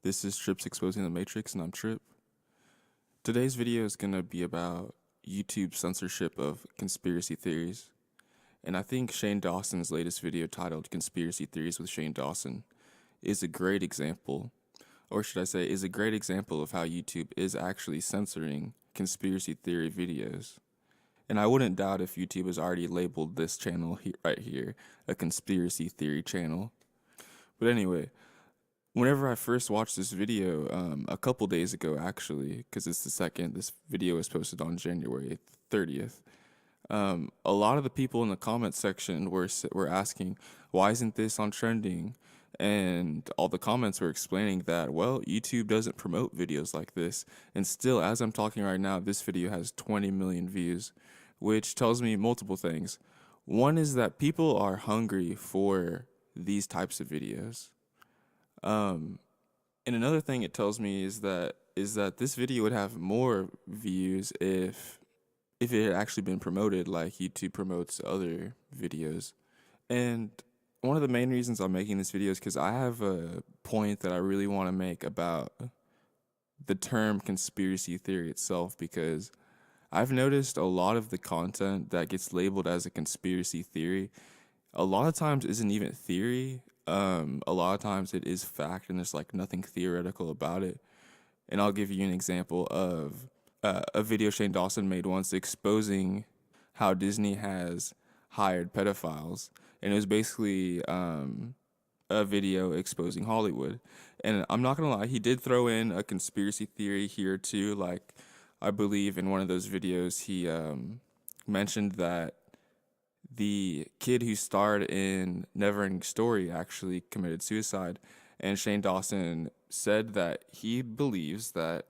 This is Tripp's Exposing the Matrix, and I'm Tripp. Today's video is going to be about YouTube censorship of conspiracy theories. And I think Shane Dawson's latest video titled Conspiracy Theories with Shane Dawson is a great example, or should I say, is a great example of how YouTube is actually censoring conspiracy theory videos. And I wouldn't doubt if YouTube has already labeled this channel right here a conspiracy theory channel. But anyway, whenever I first watched this video, a couple days ago actually, because it's the second, this video was posted on January 30th. A lot of the people in the comment section were asking, why isn't this on trending? And all the comments were explaining that, well, YouTube doesn't promote videos like this. And still, as I'm talking right now, this video has 20 million views, which tells me multiple things. One is that people are hungry for these types of videos. And another thing it tells me is that this video would have more views if it had actually been promoted like YouTube promotes other videos. And one of the main reasons I'm making this video is because I have a point that I really want to make about the term conspiracy theory itself, because I've noticed a lot of the content that gets labeled as a conspiracy theory a lot of times isn't even theory. A lot of times it is fact, and there's like nothing theoretical about it. And I'll give you an example of a video Shane Dawson made once exposing how Disney has hired pedophiles. And it was basically a video exposing Hollywood. And I'm not gonna lie, he did throw in a conspiracy theory here too. Like, I believe in one of those videos he mentioned that the kid who starred in Neverending Story actually committed suicide, and Shane Dawson said that he believes that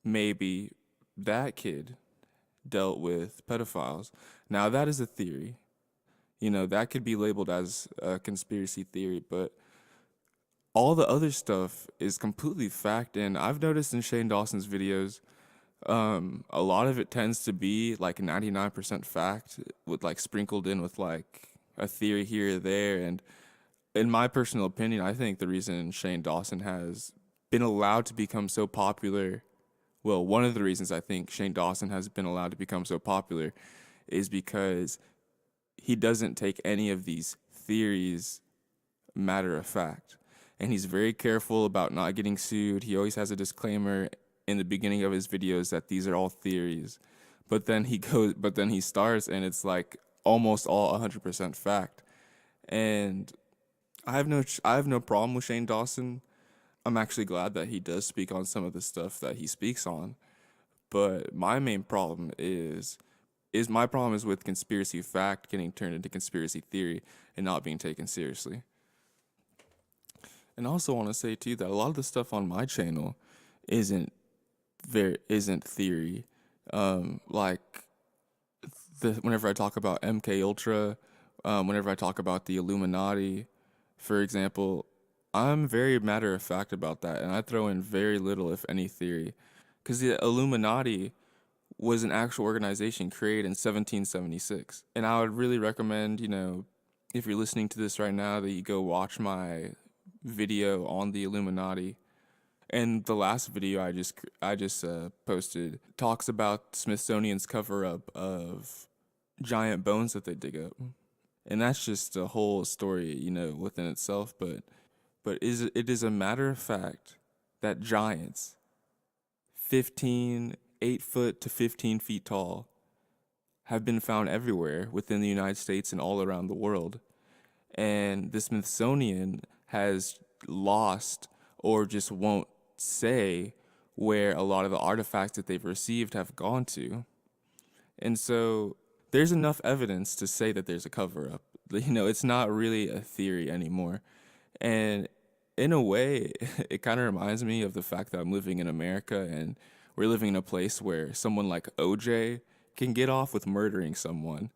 maybe that kid dealt with pedophiles. Now, that is a theory. You know, that could be labeled as a conspiracy theory, but all the other stuff is completely fact. And I've noticed in Shane Dawson's videos, a lot of it tends to be like 99% fact, with like sprinkled in with like a theory here or there. And in my personal opinion, I think the reason Shane Dawson has been allowed to become so popular, well, one of the reasons I think Shane Dawson has been allowed to become so popular is because he doesn't take any of these theories matter of fact. And he's very careful about not getting sued. He always has a disclaimer in the beginning of his videos that these are all theories. But then he starts and it's like almost all 100% fact. And I have no problem with Shane Dawson. I'm actually glad that he does speak on some of the stuff that he speaks on. But my main problem is with conspiracy fact getting turned into conspiracy theory and not being taken seriously. And I also want to say too that a lot of the stuff on my channel isn't theory. Like whenever I talk about MK Ultra, whenever I talk about the Illuminati, for example, I'm very matter of fact about that, and I throw in very little, if any, theory, because the Illuminati was an actual organization created in 1776. And I would really recommend, if you're listening to this right now, that you go watch my video on the Illuminati. And the last video I just posted talks about Smithsonian's cover-up of giant bones that they dig up. And that's just a whole story, within itself. But it is a matter of fact that giants, 8 foot to 15 feet tall, have been found everywhere within the United States and all around the world. And the Smithsonian has lost, or just won't say, where a lot of the artifacts that they've received have gone to. And so there's enough evidence to say that there's a cover-up. It's not really a theory anymore. And in a way, it kind of reminds me of the fact that I'm living in America, and we're living in a place where someone like OJ can get off with murdering someone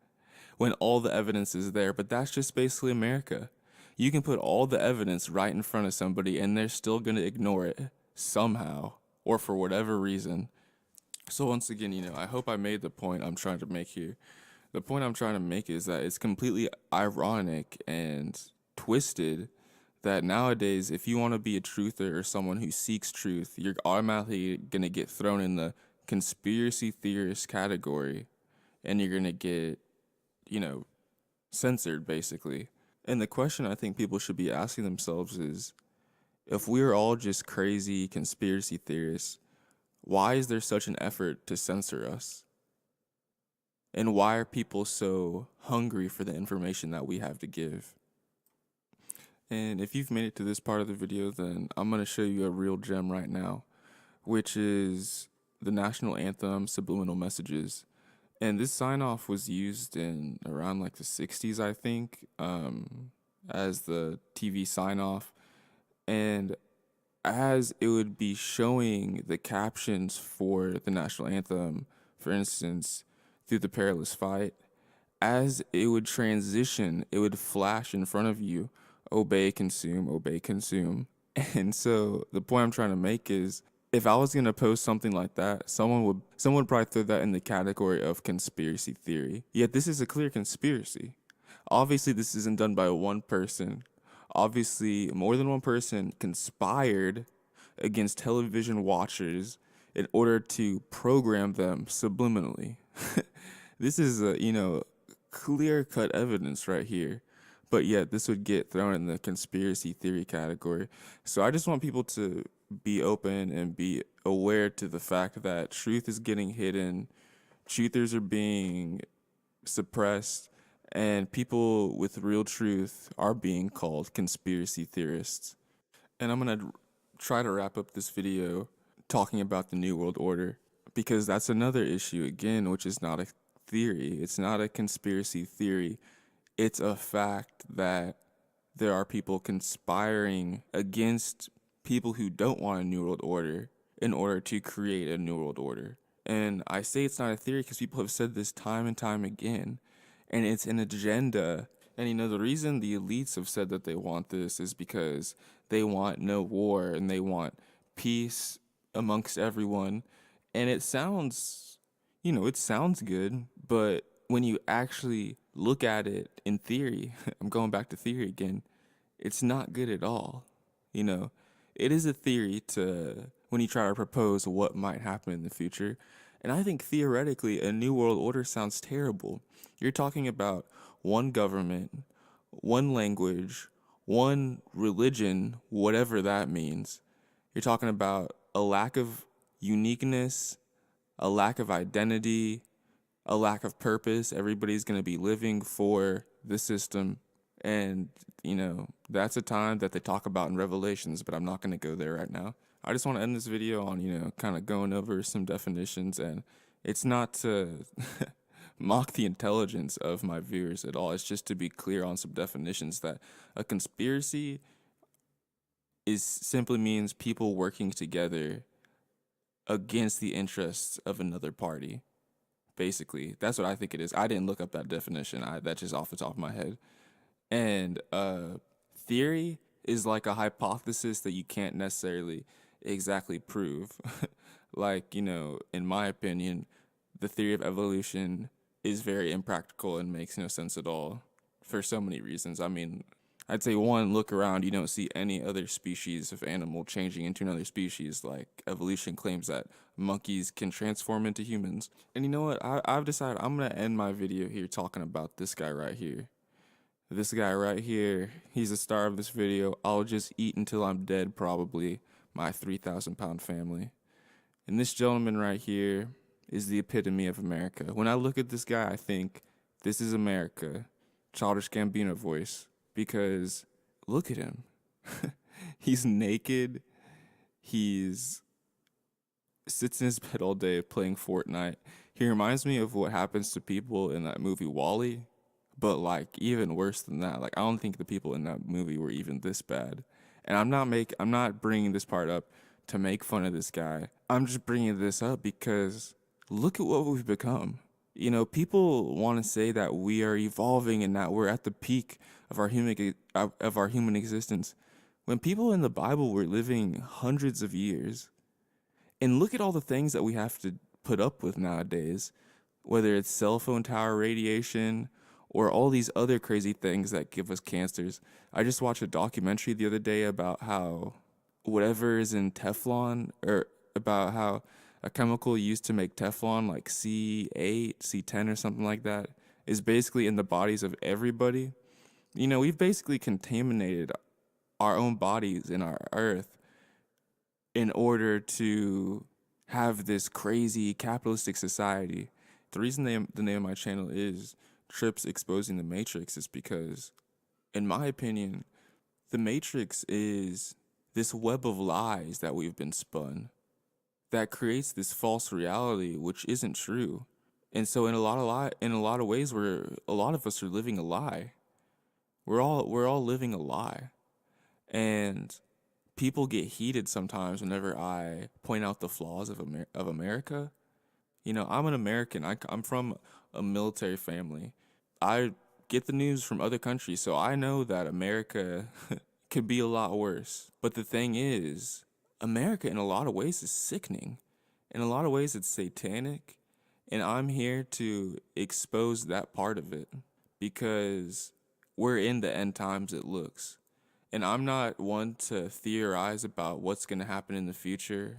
when all the evidence is there. But that's just basically America. You can put all the evidence right in front of somebody and they're still going to ignore it somehow, or for whatever reason. So once again, I hope I made the point I'm trying to make here. The point I'm trying to make is that it's completely ironic and twisted that nowadays, if you want to be a truther or someone who seeks truth, you're automatically going to get thrown in the conspiracy theorist category, and you're going to get, you know, censored basically. And the question I think people should be asking themselves is, if we're all just crazy conspiracy theorists, why is there such an effort to censor us? And why are people so hungry for the information that we have to give? And if you've made it to this part of the video, then I'm going to show you a real gem right now, which is the national anthem subliminal messages. And this sign off was used in around like the 60s, I think, as the TV sign off. And as it would be showing the captions for the national anthem, for instance, through the perilous fight, as it would transition, it would flash in front of you, obey, consume, obey, consume. And so the point I'm trying to make is, if I was gonna post something like that, someone would probably throw that in the category of conspiracy theory. Yet this is a clear conspiracy. Obviously, this isn't done by one person. Obviously, more than one person conspired against television watchers in order to program them subliminally. This is clear-cut evidence right here. But yet, this would get thrown in the conspiracy theory category. So I just want people to be open and be aware to the fact that truth is getting hidden, truthers are being suppressed, and people with real truth are being called conspiracy theorists. And I'm going to try to wrap up this video talking about the New World Order, because that's another issue, again, which is not a theory. It's not a conspiracy theory. It's a fact that there are people conspiring against people who don't want a New World Order in order to create a New World Order. And I say it's not a theory because people have said this time and time again. And it's an agenda. And the reason the elites have said that they want this is because they want no war and they want peace amongst everyone. And it sounds good, but when you actually look at it in theory, I'm going back to theory again, it's not good at all. It is a theory when you try to propose what might happen in the future. And I think theoretically, a new world order sounds terrible. You're talking about one government, one language, one religion, whatever that means. You're talking about a lack of uniqueness, a lack of identity, a lack of purpose. Everybody's going to be living for the system. And, that's a time that they talk about in Revelations, but I'm not going to go there right now. I just want to end this video on, kind of going over some definitions. And it's not to mock the intelligence of my viewers at all. It's just to be clear on some definitions that a conspiracy simply means people working together against the interests of another party. Basically, that's what I think it is. I didn't look up that definition. That's just off the top of my head. And theory is like a hypothesis that you can't necessarily exactly prove. Like, in my opinion, the theory of evolution is very impractical and makes no sense at all for so many reasons. I mean, I'd say one, look around, you don't see any other species of animal changing into another species. Like, evolution claims that monkeys can transform into humans. And you know what? I've decided I'm going to end my video here talking about this guy right here. This guy right here, he's the star of this video. I'll just eat until I'm dead, probably. My 3,000-pound family. And this gentleman right here is the epitome of America. When I look at this guy, I think, this is America. Childish Gambino voice. Because look at him. He's naked. He's sits in his bed all day playing Fortnite. He reminds me of what happens to people in that movie WALL-E, but like even worse than that. Like, I don't think the people in that movie were even this bad. And I'm not bringing this part up to make fun of this guy. I'm just bringing this up because look at what we've become. People want to say that we are evolving and that we're at the peak of our human existence, when people in the Bible were living hundreds of years. And look at all the things that we have to put up with nowadays, whether it's cell phone tower radiation or all these other crazy things that give us cancers. I just watched a documentary the other day about how whatever is in Teflon, or about how a chemical used to make Teflon, like C8, C10 or something like that, is basically in the bodies of everybody. You know, we've basically contaminated our own bodies and our earth in order to have this crazy capitalistic society. The reason the name of my channel is Tripp's Exposing the Matrix is because, in my opinion, the Matrix is this web of lies that we've been spun that creates this false reality which isn't true. And so in a lot of ways, a lot of us are living a lie. We're all living a lie. And people get heated sometimes whenever I point out the flaws of America. You know, I'm an American. I'm from a military family. I get the news from other countries, so I know that America could be a lot worse. But the thing is, America in a lot of ways is sickening. In a lot of ways, it's satanic. And I'm here to expose that part of it because we're in the end times, it looks. And I'm not one to theorize about what's going to happen in the future.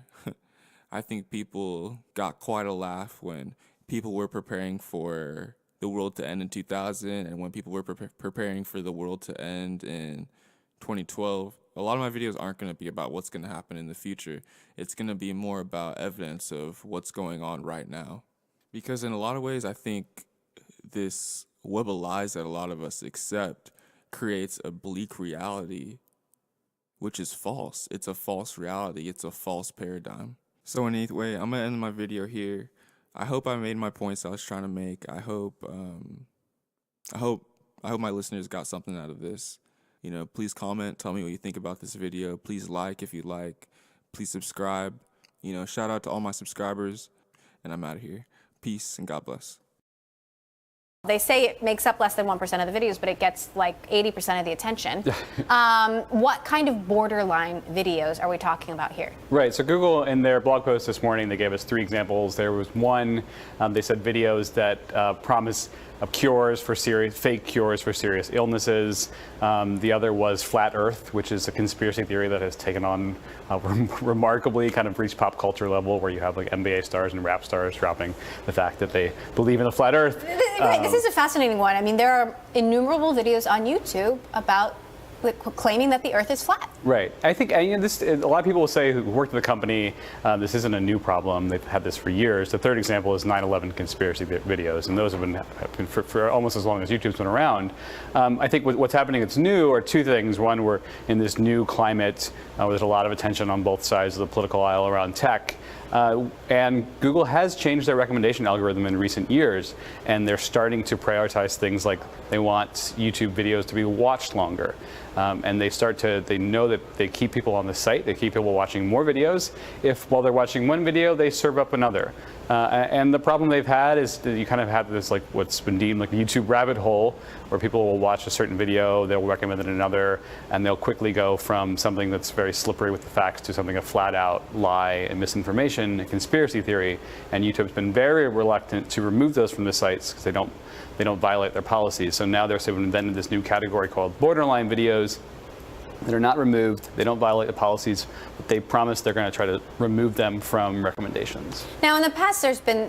I think people got quite a laugh when people were preparing for the world to end in 2000 and when people were preparing for the world to end in 2012. A lot of my videos aren't going to be about what's going to happen in the future. It's going to be more about evidence of what's going on right now. Because in a lot of ways, I think this web of lies that a lot of us accept creates a bleak reality, which is false. It's a false reality. It's a false paradigm. So anyway, I'm going to end my video here. I hope I made my points I was trying to make. I hope my listeners got something out of this. You know, please comment, tell me what you think about this video. Please like if you like. Please subscribe. You know, shout out to all my subscribers. And I'm out of here. Peace and God bless. They say it makes up less than 1% of the videos, but it gets like 80% of the attention. What kind of borderline videos are we talking about here? Right, so Google, in their blog post this morning, they gave us 3 examples. There was one, they said videos that promise cures for fake cures for serious illnesses. The other was Flat Earth, which is a conspiracy theory that has taken on remarkably kind of reached pop culture level, where you have like NBA stars and rap stars dropping the fact that they believe in the flat Earth. This is a fascinating one. I mean, there are innumerable videos on YouTube about claiming that the Earth is flat. Right. I think a lot of people will say who worked at the company, this isn't a new problem. They've had this for years. The third example is 9/11 conspiracy videos, and those have been for almost as long as YouTube's been around. I think what's happening that's new are 2 things. One, we're in this new climate where there's a lot of attention on both sides of the political aisle around tech. And Google has changed their recommendation algorithm in recent years, and they're starting to prioritize things like they want YouTube videos to be watched longer. And they know that they keep people on the site, they keep people watching more videos if while they're watching one video, they serve up another. And the problem they've had is that you kind of have this, like, what's been deemed like a YouTube rabbit hole, where people will watch a certain video, they'll recommend it another, and they'll quickly go from something that's very slippery with the facts to something a flat-out lie and misinformation, a conspiracy theory. And YouTube's been very reluctant to remove those from the sites because they don't violate their policies. So now they've invented this new category called borderline videos that are not removed, they don't violate the policies, but they promise they're going to try to remove them from recommendations. Now, in the past, there's been